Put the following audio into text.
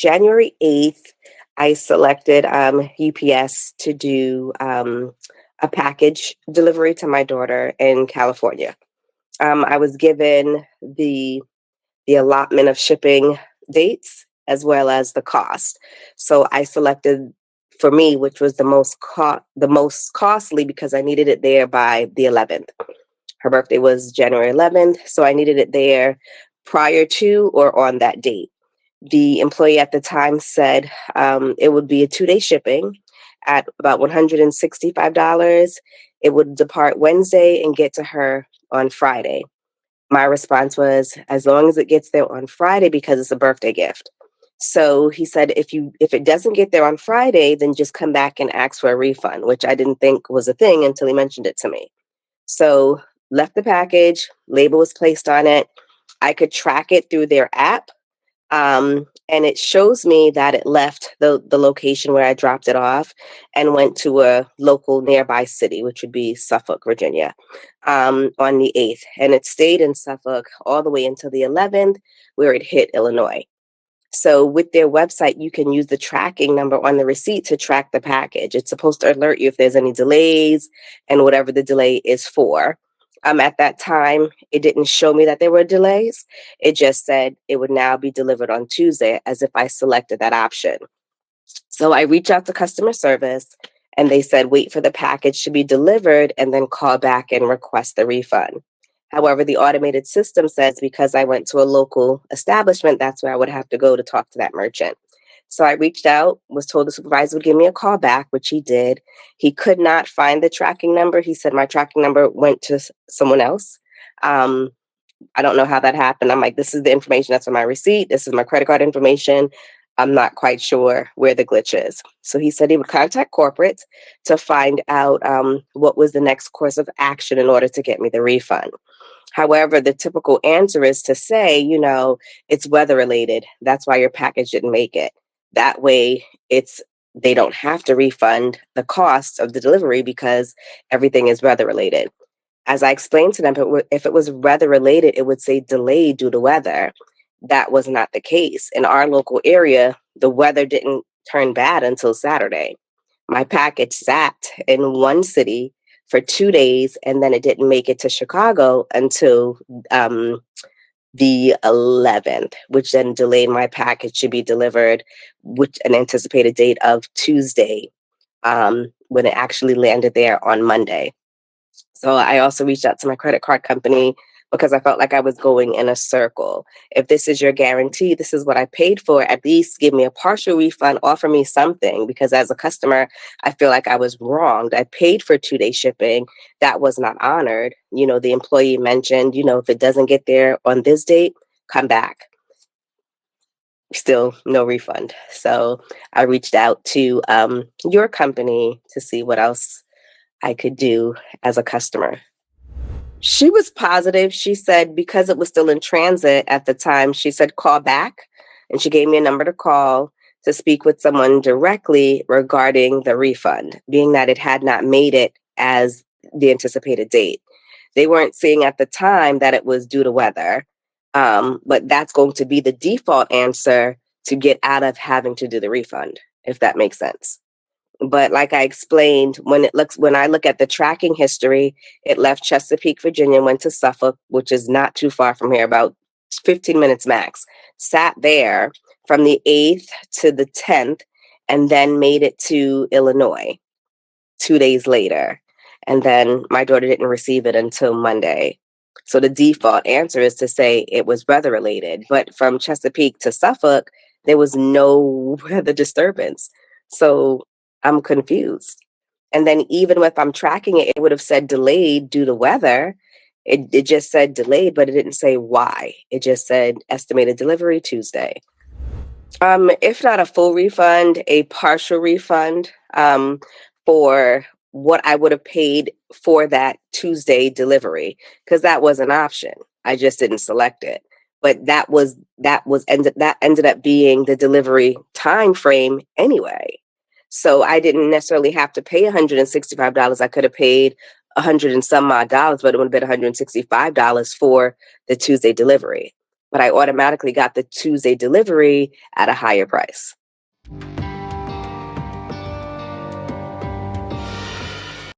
January 8th, I selected UPS to do a package delivery to my daughter in California. I was given the allotment of shipping dates as well as the cost. So I selected for me, which was the most costly because I needed it there by the 11th. Her birthday was January 11th, so I needed it there prior to or on that date. The employee at the time said it would be a 2-day shipping at about $165. It would depart Wednesday and get to her on Friday. My response was, as long as it gets there on Friday, because it's a birthday gift. So he said, if it doesn't get there on Friday, then just come back and ask for a refund, which I didn't think was a thing until he mentioned it to me. So left the package, label was placed on it. I could track it through their app. And it shows me that it left the location where I dropped it off and went to a local nearby city, which would be Suffolk, Virginia, on the 8th. And it stayed in Suffolk all the way until the 11th, where it hit Illinois. So with their website, you can use the tracking number on the receipt to track the package. It's supposed to alert you if there's any delays and whatever the delay is for. At that time, it didn't show me that there were delays. It just said it would now be delivered on Tuesday as if I selected that option. So I reached out to customer service and they said, wait for the package to be delivered and then call back and request the refund. However, the automated system says because I went to a local establishment, that's where I would have to go to talk to that merchant. So I reached out, was told the supervisor would give me a call back, which he did. He could not find the tracking number. He said my tracking number went to someone else. I don't know how that happened. I'm like, this is the information that's on my receipt. This is my credit card information. I'm not quite sure where the glitch is. So he said he would contact corporate to find out what was the next course of action in order to get me the refund. However, the typical answer is to say, it's weather related. That's why your package didn't make it. That way, they don't have to refund the cost of the delivery because everything is weather related. As I explained to them, if it was weather related, it would say delayed due to weather. That was not the case. In our local area, the weather didn't turn bad until Saturday. My package sat in one city for 2 days, and then it didn't make it to Chicago until the 11th, which then delayed my package to be delivered with an anticipated date of Tuesday, when it actually landed there on Monday. So I also reached out to my credit card company because I felt like I was going in a circle. If this is your guarantee, this is what I paid for, at least give me a partial refund, offer me something, because as a customer, I feel like I was wronged. I paid for 2-day shipping. That was not honored. The employee mentioned, if it doesn't get there on this date, come back. Still no refund. So I reached out to your company to see what else I could do as a customer. She was positive. She said because it was still in transit at the time, she said, call back. And she gave me a number to call to speak with someone directly regarding the refund, being that it had not made it as the anticipated date. They weren't seeing at the time that it was due to weather, but that's going to be the default answer to get out of having to do the refund, if that makes sense. But like I explained, when I look at the tracking history, it left Chesapeake, Virginia, went to Suffolk, which is not too far from here, about 15 minutes max, sat there from the 8th to the 10th, and then made it to Illinois 2 days later. And then my daughter didn't receive it until Monday. So the default answer is to say it was weather related. But from Chesapeake to Suffolk, there was no weather disturbance. So I'm confused. And then even if I'm tracking it, it would have said delayed due to weather. It just said delayed, but it didn't say why. It just said estimated delivery Tuesday. If not a full refund, a partial refund for what I would have paid for that Tuesday delivery, because that was an option. I just didn't select it. But that ended up being the delivery time frame anyway. So I didn't necessarily have to pay $165. I could have paid $100 and some odd dollars, but it would have been $165 for the Tuesday delivery. but I automatically got the Tuesday delivery at a higher price.